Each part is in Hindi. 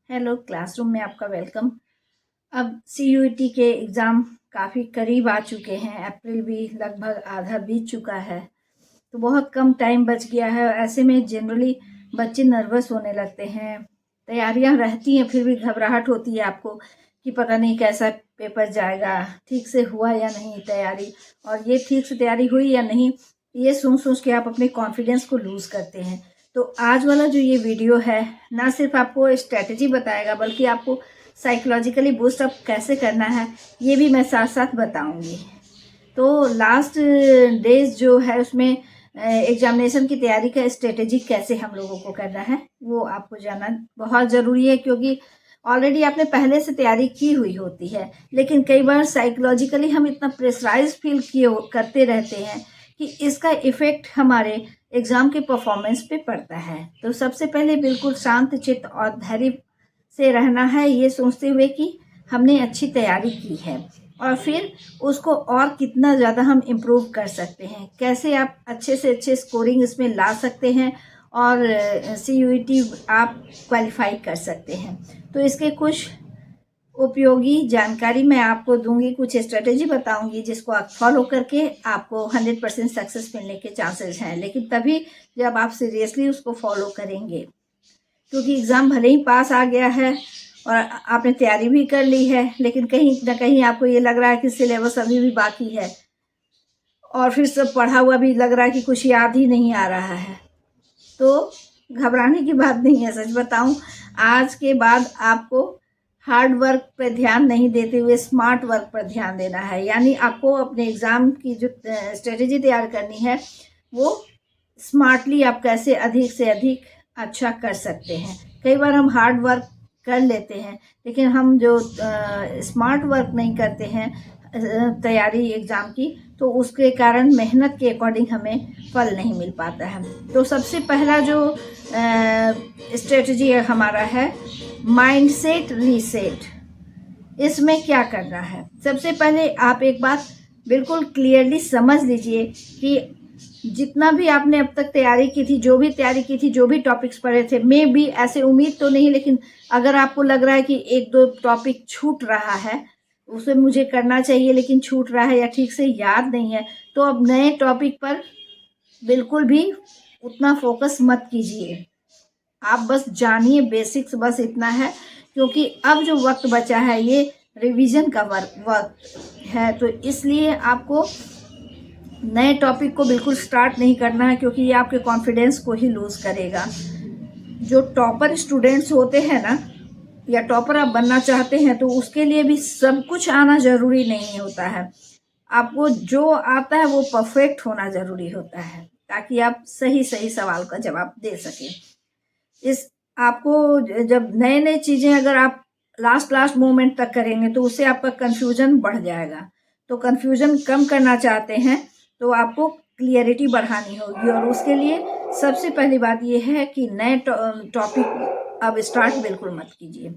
हेलो, क्लासरूम में आपका वेलकम। अब सीयूईटी के एग्ज़ाम काफ़ी करीब आ चुके हैं। अप्रैल भी लगभग आधा बीत चुका है, तो बहुत कम टाइम बच गया है। ऐसे में जनरली बच्चे नर्वस होने लगते हैं। तैयारियां रहती हैं, फिर भी घबराहट होती है आपको कि पता नहीं कैसा पेपर जाएगा, ठीक से हुआ या नहीं तैयारी, और ये ठीक से तैयारी हुई या नहीं, ये सोच सोच के आप अपने कॉन्फिडेंस को लूज़ करते हैं। तो आज वाला जो ये वीडियो है, ना सिर्फ आपको स्ट्रेटजी बताएगा, बल्कि आपको साइकोलॉजिकली बूस्ट अप कैसे करना है, ये भी मैं साथ साथ बताऊंगी। तो लास्ट डेज जो है उसमें एग्जामिनेशन की तैयारी का स्ट्रेटेजी कैसे हम लोगों को करना है, वो आपको जानना बहुत ज़रूरी है। क्योंकि ऑलरेडी आपने पहले से तैयारी की हुई होती है, लेकिन कई बार साइकोलॉजिकली हम इतना प्रेशराइज फील किए करते रहते हैं कि इसका इफ़ेक्ट हमारे एग्ज़ाम के परफॉर्मेंस पे पड़ता है। तो सबसे पहले बिल्कुल शांत चित्त और धैर्य से रहना है, ये सोचते हुए कि हमने अच्छी तैयारी की है और फिर उसको और कितना ज़्यादा हम इम्प्रूव कर सकते हैं, कैसे आप अच्छे से अच्छे स्कोरिंग इसमें ला सकते हैं और सीयूईटी आप क्वालिफाई कर सकते हैं। तो इसके कुछ उपयोगी जानकारी मैं आपको दूंगी, कुछ स्ट्रेटेजी बताऊंगी जिसको आप फॉलो करके आपको 100% सक्सेस मिलने के चांसेस हैं, लेकिन तभी जब आप सीरियसली उसको फॉलो करेंगे। क्योंकि एग्ज़ाम भले ही पास आ गया है और आपने तैयारी भी कर ली है, लेकिन कहीं ना कहीं आपको ये लग रहा है कि सिलेबस अभी भी बाकी है और फिर सब पढ़ा हुआ भी लग रहा है कि कुछ याद ही नहीं आ रहा है। तो घबराने की बात नहीं है। सच बताऊं, आज के बाद आपको हार्ड वर्क पर ध्यान नहीं देते हुए स्मार्ट वर्क पर ध्यान देना है। यानी आपको अपने एग्ज़ाम की जो स्ट्रेटेजी तैयार करनी है, वो स्मार्टली आप कैसे अधिक से अधिक अच्छा कर सकते हैं। कई बार हम हार्ड वर्क कर लेते हैं, लेकिन हम जो स्मार्ट वर्क नहीं करते हैं तैयारी एग्ज़ाम की, तो उसके कारण मेहनत के अकॉर्डिंग हमें फल नहीं मिल पाता है। तो सबसे पहला जो स्ट्रेटजी हमारा है, माइंडसेट रीसेट। इसमें क्या करना है, सबसे पहले आप एक बात बिल्कुल क्लियरली समझ लीजिए कि जितना भी आपने अब तक तैयारी की थी, जो भी तैयारी की थी, जो भी टॉपिक्स पढ़े थे, मे भी ऐसे उम्मीद तो नहीं, लेकिन अगर आपको लग रहा है कि एक दो टॉपिक छूट रहा है, उसे मुझे करना चाहिए लेकिन छूट रहा है या ठीक से याद नहीं है, तो अब नए टॉपिक पर बिल्कुल भी उतना फोकस मत कीजिए। आप बस जानिए बेसिक्स, बस इतना है। क्योंकि अब जो वक्त बचा है ये रिवीजन का वक्त है, तो इसलिए आपको नए टॉपिक को बिल्कुल स्टार्ट नहीं करना है, क्योंकि ये आपके कॉन्फिडेंस को ही लूज करेगा। जो टॉपर स्टूडेंट्स होते हैं ना, या टॉपर आप बनना चाहते हैं, तो उसके लिए भी सब कुछ आना जरूरी नहीं होता है। आपको जो आता है वो परफेक्ट होना जरूरी होता है, ताकि आप सही सही सवाल का जवाब दे सकें। इस आपको जब नए नए चीज़ें अगर आप लास्ट मोमेंट तक करेंगे, तो उससे आपका कन्फ्यूजन बढ़ जाएगा। तो कन्फ्यूजन कम करना चाहते हैं तो आपको क्लियरिटी बढ़ानी होगी, और उसके लिए सबसे पहली बात यह है कि नए टॉपिक अब स्टार्ट बिल्कुल मत कीजिए।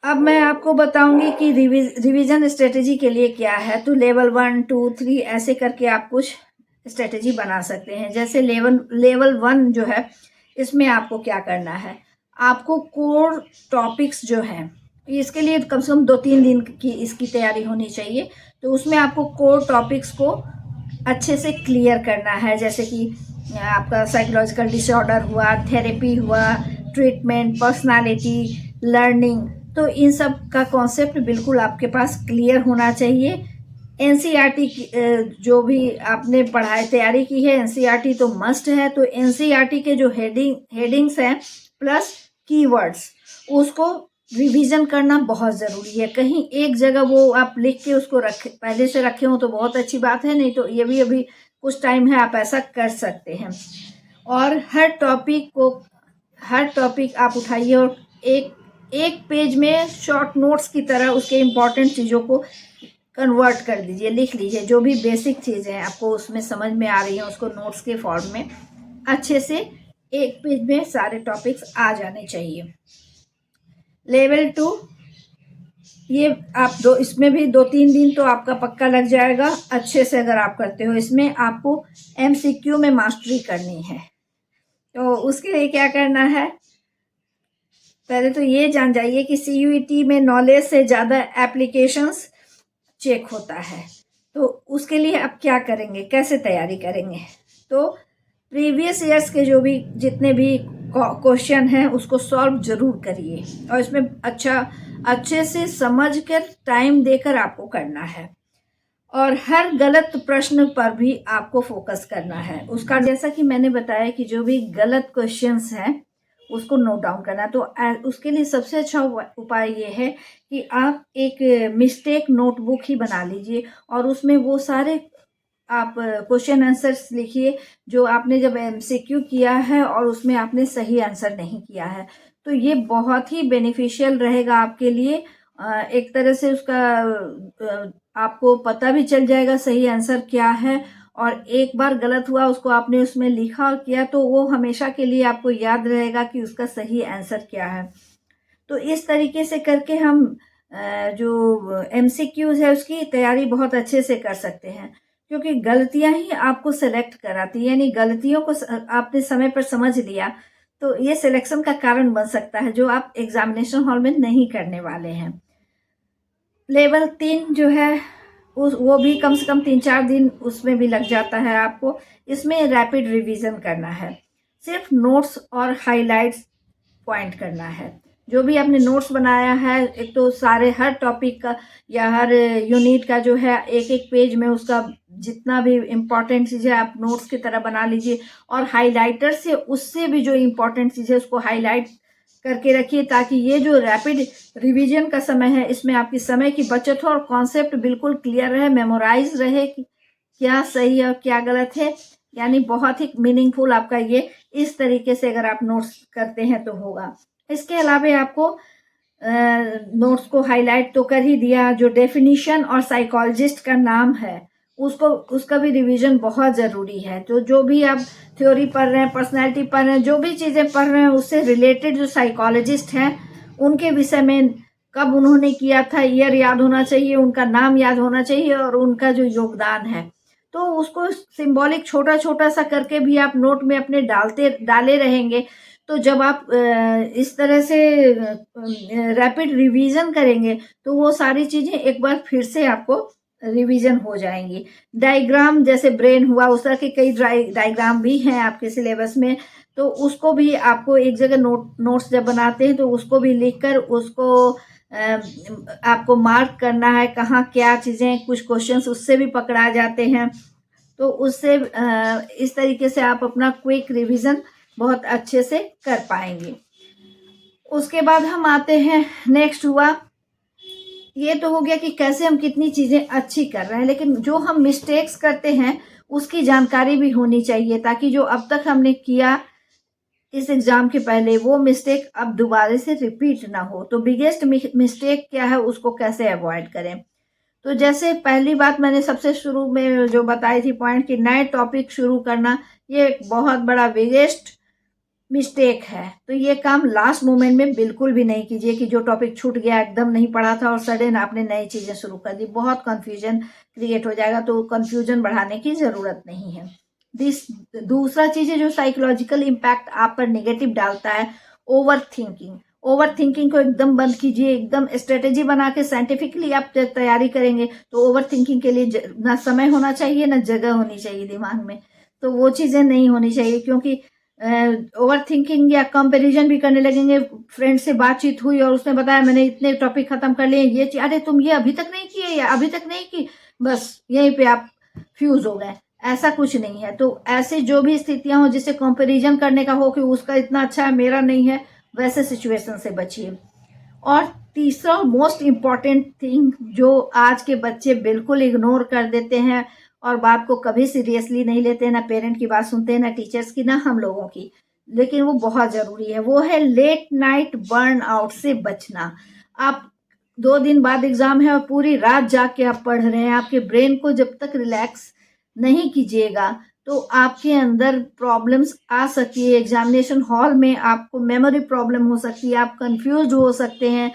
अब मैं आपको बताऊंगी कि रिवीजन स्ट्रेटेजी के लिए क्या है। तो लेवल 1, 2, 3 ऐसे करके आप कुछ स्ट्रेटेजी बना सकते हैं। जैसे लेवल 1 जो है, इसमें आपको क्या करना है, आपको कोर टॉपिक्स जो हैं, इसके लिए कम से कम 2-3 दिन की इसकी तैयारी होनी चाहिए। तो उसमें आपको कोर टॉपिक्स को अच्छे से क्लियर करना है। जैसे कि आपका साइकोलॉजिकल डिसऑर्डर हुआ, थेरेपी हुआ, ट्रीटमेंट, पर्सनालिटी, लर्निंग, तो इन सब का कॉन्सेप्ट बिल्कुल आपके पास क्लियर होना चाहिए। एनसीईआरटी जो भी आपने पढ़ाई तैयारी की है, एनसीईआरटी तो मस्ट है। तो एनसीईआरटी के जो हेडिंग्स हैं प्लस कीवर्ड्स, उसको रिवीजन करना बहुत ज़रूरी है। कहीं एक जगह वो आप लिख के उसको पहले से रखे हो तो बहुत अच्छी बात है, नहीं तो ये भी अभी कुछ टाइम है, आप ऐसा कर सकते हैं। और हर टॉपिक आप उठाइए और एक पेज में शॉर्ट नोट्स की तरह उसके इम्पॉर्टेंट चीज़ों को कन्वर्ट कर दीजिए, लिख लीजिए। जो भी बेसिक चीज़ें हैं आपको उसमें समझ में आ रही हैं, उसको नोट्स के फॉर्म में अच्छे से एक पेज में सारे टॉपिक्स आ जाने चाहिए। लेवल 2, ये आप इसमें भी 2-3 दिन तो आपका पक्का लग जाएगा अच्छे से अगर आप करते हो। इसमें आपको एमसीक्यू में मास्टरी करनी है। तो उसके लिए क्या करना है, पहले तो ये जान जाइए कि CUET में नॉलेज से ज़्यादा एप्लीकेशंस चेक होता है। तो उसके लिए आप क्या करेंगे, कैसे तैयारी करेंगे? तो प्रीवियस ईयर्स के जो भी जितने भी क्वेश्चन हैं उसको सॉल्व जरूर करिए, और इसमें अच्छे से समझ कर टाइम देकर आपको करना है, और हर गलत प्रश्न पर भी आपको फोकस करना है उसका। जैसा कि मैंने बताया कि जो भी गलत क्वेश्चंस हैं उसको नोट डाउन करना। तो उसके लिए सबसे अच्छा उपाय ये है कि आप एक मिस्टेक नोटबुक ही बना लीजिए, और उसमें वो सारे आप क्वेश्चन आंसर्स लिखिए जो आपने जब MCQ किया है और उसमें आपने सही आंसर नहीं किया है। तो ये बहुत ही बेनिफिशियल रहेगा आपके लिए। एक तरह से उसका आपको पता भी चल जाएगा सही आंसर क्या है, और एक बार गलत हुआ उसको आपने उसमें लिखा और किया तो वो हमेशा के लिए आपको याद रहेगा कि उसका सही आंसर क्या है। तो इस तरीके से करके हम जो MCQs है उसकी तैयारी बहुत अच्छे से कर सकते हैं, क्योंकि गलतियां ही आपको सेलेक्ट कराती है। यानी गलतियों को आपने समय पर समझ लिया तो ये सिलेक्शन का कारण बन सकता है, जो आप एग्जामिनेशन हॉल में नहीं करने वाले हैं। लेवल 3 जो है वो भी कम से कम 3-4 दिन उसमें भी लग जाता है आपको। इसमें रैपिड रिवीजन करना है, सिर्फ नोट्स और हाइलाइट्स पॉइंट करना है। जो भी आपने नोट्स बनाया है, एक तो सारे हर टॉपिक का या हर यूनिट का जो है एक एक पेज में उसका जितना भी इम्पोर्टेंट चीज़ है आप नोट्स की तरह बना लीजिए, और हाइलाइटर से उससे भी जो इम्पोर्टेंट चीज़ है उसको हाईलाइट करके रखिए, ताकि ये जो रैपिड रिवीजन का समय है इसमें आपकी समय की बचत हो और कॉन्सेप्ट बिल्कुल क्लियर रहे, मेमोराइज रहे कि क्या सही है और क्या गलत है। यानी बहुत ही मीनिंगफुल आपका ये इस तरीके से अगर आप नोट्स करते हैं तो होगा। इसके अलावा आपको नोट्स को हाईलाइट तो कर ही दिया, जो डेफिनेशन और साइकोलॉजिस्ट का नाम है उसका भी रिवीजन बहुत ज़रूरी है। तो जो भी आप थ्योरी पढ़ रहे हैं, पर्सनैलिटी पढ़ रहे हैं, जो भी चीज़ें पढ़ रहे हैं उससे रिलेटेड जो साइकोलॉजिस्ट हैं उनके विषय में कब उन्होंने किया था, ईयर याद होना चाहिए, उनका नाम याद होना चाहिए और उनका जो योगदान है। तो उसको सिंबॉलिक छोटा छोटा सा करके भी आप नोट में अपने डाले रहेंगे। तो जब आप इस तरह से रैपिड रिवीजन करेंगे तो वो सारी चीज़ें एक बार फिर से आपको रिवीजन हो जाएंगी। डायग्राम जैसे ब्रेन हुआ, उस तरह के कई डायग्राम भी हैं आपके सिलेबस में, तो उसको भी आपको एक जगह नोट्स जब बनाते हैं तो उसको भी लिखकर उसको आपको मार्क करना है कहाँ क्या चीज़ें, कुछ क्वेश्चंस उससे भी पकड़ा जाते हैं। तो उससे इस तरीके से आप अपना क्विक रिवीजन बहुत अच्छे से कर पाएंगे। उसके बाद हम आते हैं, नेक्स्ट हुआ, ये तो हो गया कि कैसे हम कितनी चीज़ें अच्छी कर रहे हैं, लेकिन जो हम मिस्टेक्स करते हैं उसकी जानकारी भी होनी चाहिए, ताकि जो अब तक हमने किया इस एग्ज़ाम के पहले वो मिस्टेक अब दोबारा से रिपीट ना हो। तो बिगेस्ट मिस्टेक क्या है उसको कैसे अवॉइड करें? तो जैसे पहली बात मैंने सबसे शुरू में जो बताई थी पॉइंट कि नए टॉपिक शुरू करना, ये एक बहुत बड़ा बिगेस्ट मिस्टेक है। तो ये काम लास्ट मोमेंट में बिल्कुल भी नहीं कीजिए कि जो टॉपिक छूट गया एकदम नहीं पढ़ा था और सडन आपने नई चीज़ें शुरू कर दी, बहुत कंफ्यूजन क्रिएट हो जाएगा। तो कंफ्यूजन बढ़ाने की ज़रूरत नहीं है। दूसरा चीज़ है जो साइकोलॉजिकल इम्पैक्ट आप पर नेगेटिव डालता है, ओवर थिंकिंग। ओवर थिंकिंग को एकदम बंद कीजिए, एकदम स्ट्रेटेजी बना के साइंटिफिकली आप तैयारी करेंगे तो ओवर थिंकिंग के लिए ना समय होना चाहिए ना जगह होनी चाहिए दिमाग में। तो वो चीज़ें नहीं होनी चाहिए, क्योंकि ओवर थिंकिंग या कंपैरिजन भी करने लगेंगे। फ्रेंड से बातचीत हुई और उसने बताया मैंने इतने टॉपिक खत्म कर लिए, ये अरे तुम ये अभी तक नहीं किए या अभी तक नहीं की, बस यहीं पे आप फ्यूज हो गए। ऐसा कुछ नहीं है। तो ऐसे जो भी स्थितियां हो जिससे कंपैरिजन करने का हो कि उसका इतना अच्छा है मेरा नहीं है, वैसे सिचुएशन से बचिए। और तीसरा मोस्ट इम्पॉर्टेंट थिंग जो आज के बच्चे बिल्कुल इग्नोर कर देते हैं और बात को कभी सीरियसली नहीं लेते, ना पेरेंट की बात सुनते हैं, ना टीचर्स की, ना हम लोगों की, लेकिन वो बहुत ज़रूरी है, वो है लेट नाइट बर्न आउट से बचना। आप 2 दिन बाद एग्ज़ाम है और पूरी रात जाग के आप पढ़ रहे हैं, आपके ब्रेन को जब तक रिलैक्स नहीं कीजिएगा तो आपके अंदर प्रॉब्लम्स आ सकती है। एग्जामिनेशन हॉल में आपको मेमोरी प्रॉब्लम हो सकती है, आप कंफ्यूज हो सकते हैं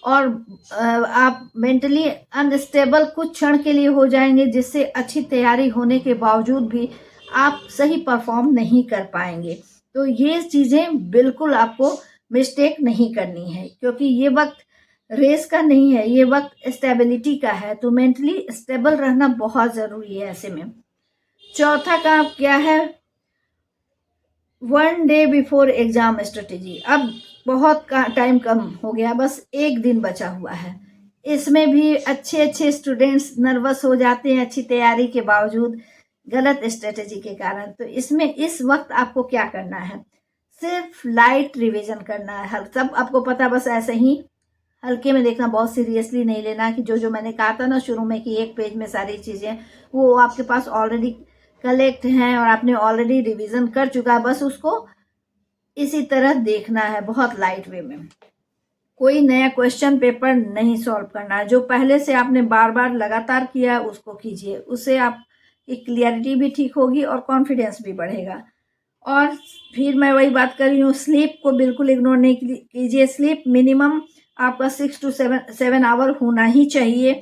और आप मेंटली अनस्टेबल कुछ क्षण के लिए हो जाएंगे, जिससे अच्छी तैयारी होने के बावजूद भी आप सही परफॉर्म नहीं कर पाएंगे। तो ये चीज़ें बिल्कुल आपको मिस्टेक नहीं करनी है, क्योंकि ये वक्त रेस का नहीं है, ये वक्त स्टेबिलिटी का है। तो मेंटली स्टेबल रहना बहुत ज़रूरी है ऐसे में। चौथा काम क्या है, 1 डे बिफोर एग्जाम स्ट्रेटेजी। अब बहुत टाइम कम हो गया, बस एक दिन बचा हुआ है। इसमें भी अच्छे अच्छे स्टूडेंट्स नर्वस हो जाते हैं अच्छी तैयारी के बावजूद, गलत स्ट्रेटेजी के कारण। तो इसमें इस वक्त आपको क्या करना है, सिर्फ लाइट रिवीजन करना है। सब आपको पता, बस ऐसे ही हल्के में देखना, बहुत सीरियसली नहीं लेना कि जो जो मैंने कहा था ना शुरू में कि एक पेज में सारी चीज़ें, वो आपके पास ऑलरेडी कलेक्ट हैं और आपने ऑलरेडी रिवीजन कर चुका है। बस उसको इसी तरह देखना है, बहुत लाइट वे में। कोई नया क्वेश्चन पेपर नहीं सॉल्व करना है, जो पहले से आपने बार बार लगातार किया है उसको कीजिए। उससे आपकी क्लियरिटी भी ठीक होगी और कॉन्फिडेंस भी बढ़ेगा। और फिर मैं वही बात कर रही हूँ, स्लीप को बिल्कुल इग्नोर नहीं कीजिए। स्लीप मिनिमम आपका 6 to 7 आवर होना ही चाहिए।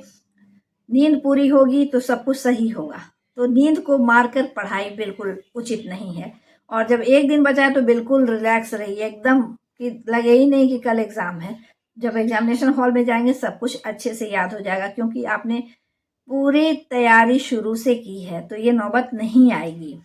नींद पूरी होगी तो सब कुछ सही होगा। तो नींद को मारकर पढ़ाई बिल्कुल उचित नहीं है। और जब एक दिन बचा है तो बिल्कुल रिलैक्स रहिए, एकदम कि लगे ही नहीं कि कल एग्ज़ाम है। जब एग्जामिनेशन हॉल में जाएंगे सब कुछ अच्छे से याद हो जाएगा, क्योंकि आपने पूरी तैयारी शुरू से की है, तो ये नौबत नहीं आएगी।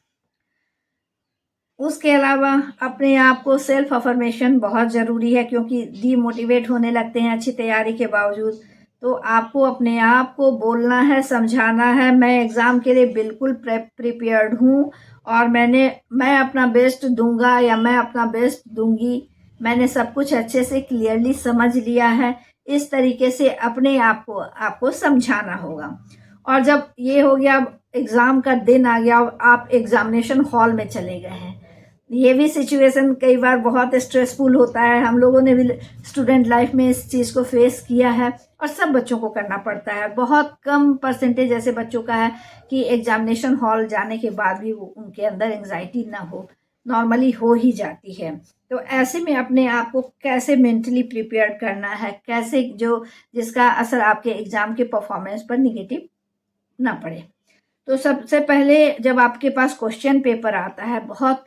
उसके अलावा अपने आप को सेल्फ अफर्मेशन बहुत ज़रूरी है, क्योंकि डीमोटिवेट होने लगते हैं अच्छी तैयारी के बावजूद। तो आपको अपने आप को बोलना है, समझाना है, मैं एग्ज़ाम के लिए बिल्कुल प्रिपेयर्ड हूँ और मैं अपना बेस्ट दूंगा या मैं अपना बेस्ट दूंगी। मैंने सब कुछ अच्छे से क्लियरली समझ लिया है। इस तरीके से अपने आप को आपको समझाना होगा। और जब ये हो गया, अब एग्ज़ाम का दिन आ गया, आप एग्जामिनेशन हॉल में चले गए हैं, ये भी सिचुएशन कई बार बहुत स्ट्रेसफुल होता है। हम लोगों ने भी स्टूडेंट लाइफ में इस चीज़ को फेस किया है और सब बच्चों को करना पड़ता है। बहुत कम परसेंटेज ऐसे बच्चों का है कि एग्जामिनेशन हॉल जाने के बाद भी उनके अंदर एंजाइटी ना हो, नॉर्मली हो ही जाती है। तो ऐसे में अपने आप को कैसे मेंटली प्रिपेयर करना है, कैसे जिसका असर आपके एग्ज़ाम के परफॉर्मेंस पर निगेटिव ना पड़े। तो सबसे पहले जब आपके पास क्वेश्चन पेपर आता है, बहुत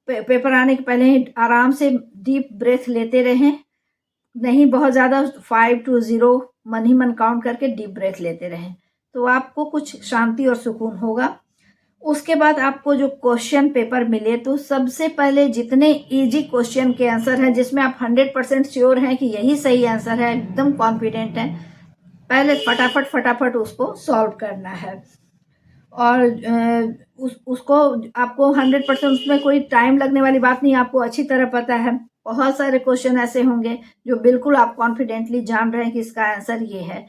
पेपर आने के पहले ही आराम से डीप ब्रेथ लेते रहें, नहीं बहुत ज़्यादा, 5 to 0 मन ही मन काउंट करके डीप ब्रेथ लेते रहें, तो आपको कुछ शांति और सुकून होगा। उसके बाद आपको जो क्वेश्चन पेपर मिले, तो सबसे पहले जितने इजी क्वेश्चन के आंसर हैं जिसमें आप 100% श्योर हैं कि यही सही आंसर है, एकदम कॉन्फिडेंट हैं, पहले फटाफट उसको सॉल्व करना है। और उसको आपको 100% उसमें कोई टाइम लगने वाली बात नहीं, आपको अच्छी तरह पता है। बहुत सारे क्वेश्चन ऐसे होंगे जो बिल्कुल आप कॉन्फिडेंटली जान रहे हैं कि इसका आंसर ये है।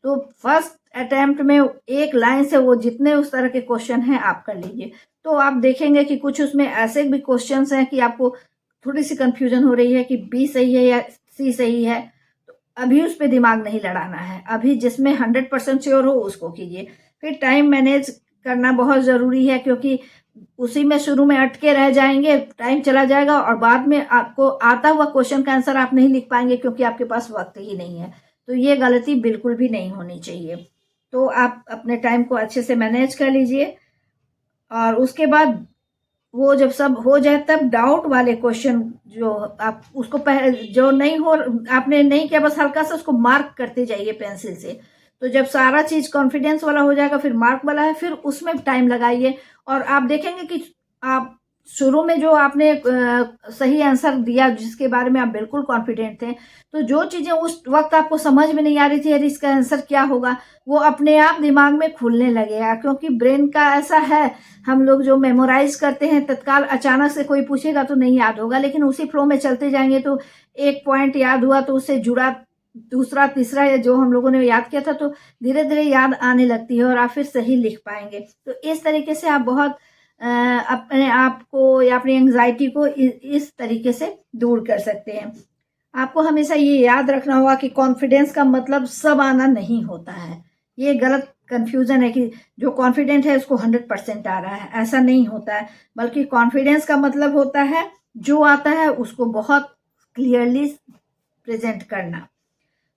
तो फर्स्ट अटेम्प्ट में एक लाइन से वो जितने उस तरह के क्वेश्चन हैं आप कर लीजिए। तो आप देखेंगे कि कुछ उसमें ऐसे भी क्वेश्चंस हैं कि आपको थोड़ी सी कंफ्यूजन हो रही है कि बी सही है या सी सही है, तो अभी उस पर दिमाग नहीं लड़ाना है। अभी जिसमें 100% श्योर हो उसको कीजिए। फिर टाइम मैनेज करना बहुत ज़रूरी है, क्योंकि उसी में शुरू में अटके रह जाएंगे, टाइम चला जाएगा और बाद में आपको आता हुआ क्वेश्चन का आंसर आप नहीं लिख पाएंगे, क्योंकि आपके पास वक्त ही नहीं है। तो ये गलती बिल्कुल भी नहीं होनी चाहिए। तो आप अपने टाइम को अच्छे से मैनेज कर लीजिए। और उसके बाद वो जब सब हो जाए, तब डाउट वाले क्वेश्चन जो आप उसको जो नहीं हो, आपने नहीं किया, बस हल्का सा उसको मार्क करते जाइए पेंसिल से। तो जब सारा चीज़ कॉन्फिडेंस वाला हो जाएगा, फिर मार्क वाला है, फिर उसमें टाइम लगाइए और आप देखेंगे कि आप शुरू में जो आपने सही आंसर दिया, जिसके बारे में आप बिल्कुल कॉन्फिडेंट थे, तो जो चीज़ें उस वक्त आपको समझ में नहीं आ रही थी, अरे इसका आंसर क्या होगा, वो अपने आप दिमाग में खुलने लगेगा। क्योंकि ब्रेन का ऐसा है, हम लोग जो मेमोराइज करते हैं तत्काल, अचानक से कोई पूछेगा तो नहीं याद होगा, लेकिन उसी फ्लो में चलते जाएंगे तो एक पॉइंट याद हुआ तो उससे जुड़ा दूसरा तीसरा, या जो हम लोगों ने याद किया था, तो धीरे धीरे याद आने लगती है और आप फिर सही लिख पाएंगे। तो इस तरीके से आप बहुत अपने आप को या अपनी एंग्जाइटी को इस तरीके से दूर कर सकते हैं। आपको हमेशा ये याद रखना होगा कि कॉन्फिडेंस का मतलब सब आना नहीं होता है। ये गलत कन्फ्यूज़न है कि जो कॉन्फिडेंट है उसको 100% आ रहा है, ऐसा नहीं होता है। बल्कि कॉन्फिडेंस का मतलब होता है जो आता है उसको बहुत क्लियरली प्रेजेंट करना,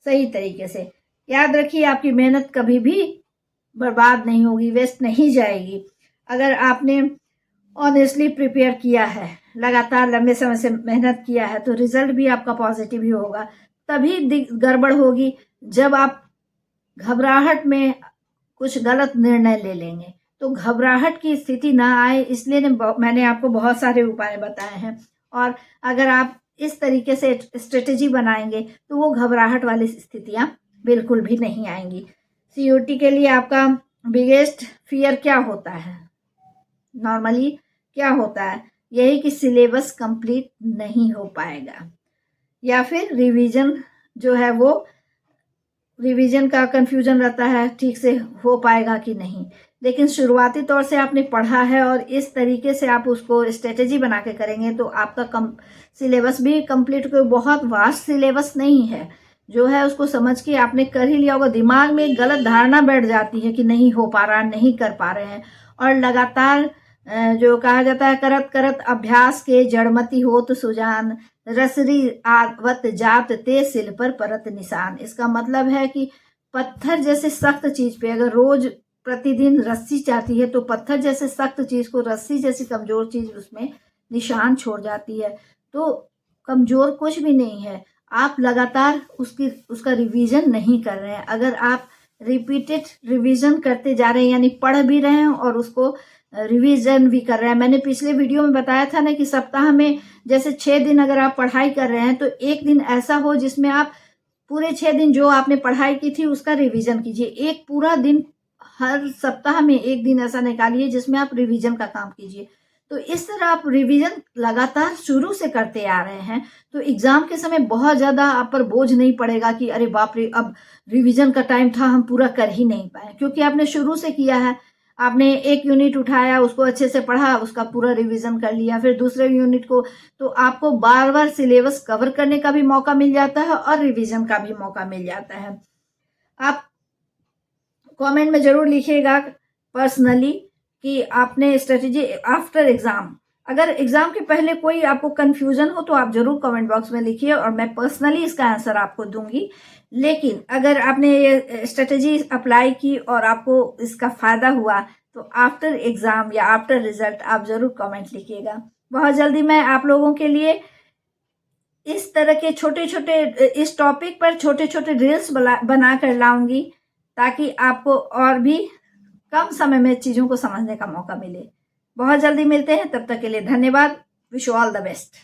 सही तरीके से। याद रखिए, आपकी मेहनत कभी भी बर्बाद नहीं होगी, वेस्ट नहीं जाएगी। अगर आपने ऑनेस्टली प्रिपेयर किया है, लगातार लंबे समय से मेहनत किया है, तो रिजल्ट भी आपका पॉजिटिव ही होगा। तभी गड़बड़ होगी जब आप घबराहट में कुछ गलत निर्णय ले लेंगे। तो घबराहट की स्थिति ना आए इसलिए मैंने आपको बहुत सारे उपाय बताए हैं, और अगर आप इस तरीके से स्ट्रेटेजी बनाएंगे तो वो घबराहट वाली स्थितियां बिल्कुल भी नहीं आएंगी। सीयूटी के लिए आपका बिगेस्ट फियर क्या होता है? नॉर्मली क्या होता है? यही कि सिलेबस कंप्लीट नहीं हो पाएगा, या फिर रिवीजन जो है वो रिवीजन का कंफ्यूजन रहता है, ठीक से हो पाएगा कि नहीं। लेकिन शुरुआती तौर से आपने पढ़ा है और इस तरीके से आप उसको स्ट्रेटेजी बना के करेंगे तो आपका सिलेबस भी कंप्लीट, कोई बहुत वास्ट सिलेबस नहीं है, जो है उसको समझ के आपने कर ही लिया होगा। दिमाग में एक गलत धारणा बैठ जाती है कि नहीं हो पा रहा, नहीं कर पा रहे हैं, और लगातार जो कहा जाता है करत करत अभ्यास के जड़मती होत सुजान, रसरी आवत जात ते सिल पर परत निशान। इसका मतलब है कि पत्थर जैसे सख्त चीज पे अगर रोज प्रतिदिन रस्सी चाहती है तो पत्थर जैसे सख्त चीज को रस्सी जैसी कमजोर चीज उसमें निशान छोड़ जाती है। तो कमजोर कुछ भी नहीं है, आप लगातार उसका रिवीजन नहीं कर रहे हैं। अगर आप रिपीटेड रिवीजन करते जा रहे हैं, यानी पढ़ भी रहे हैं और उसको रिवीजन भी कर रहे हैं। मैंने पिछले वीडियो में बताया था ना कि सप्ताह में जैसे 6 दिन अगर आप पढ़ाई कर रहे हैं तो एक दिन ऐसा हो जिसमें आप पूरे 6 दिन जो आपने पढ़ाई की थी उसका रिवीजन कीजिए। एक पूरा दिन हर सप्ताह में एक दिन ऐसा निकालिए जिसमें आप रिवीजन का काम कीजिए। तो इस तरह आप रिवीजन लगातार शुरू से करते आ रहे हैं तो एग्जाम के समय बहुत ज्यादा आप पर बोझ नहीं पड़ेगा कि अरे बाप रे अब रिवीजन का टाइम था हम पूरा कर ही नहीं पाए, क्योंकि आपने शुरू से किया है। आपने एक यूनिट उठाया, उसको अच्छे से पढ़ा, उसका पूरा रिवीजन कर लिया, फिर दूसरे यूनिट को, तो आपको बार बार सिलेबस कवर करने का भी मौका मिल जाता है और रिवीजन का भी मौका मिल जाता है। आप कमेंट में जरूर लिखिएगा पर्सनली कि आपने स्ट्रेटेजी आफ्टर एग्जाम, अगर एग्जाम के पहले कोई आपको कंफ्यूजन हो तो आप जरूर कमेंट बॉक्स में लिखिए और मैं पर्सनली इसका आंसर आपको दूंगी। लेकिन अगर आपने ये स्ट्रेटेजी अप्लाई की और आपको इसका फायदा हुआ तो आफ्टर एग्जाम या आफ्टर रिजल्ट आप जरूर कमेंट लिखिएगा। बहुत जल्दी मैं आप लोगों के लिए इस तरह के छोटे छोटे इस टॉपिक पर छोटे छोटे रील्स बना कर लाऊंगी ताकि आपको और भी कम समय में चीजों को समझने का मौका मिले। बहुत जल्दी मिलते हैं, तब तक के लिए धन्यवाद। Wish you all the best.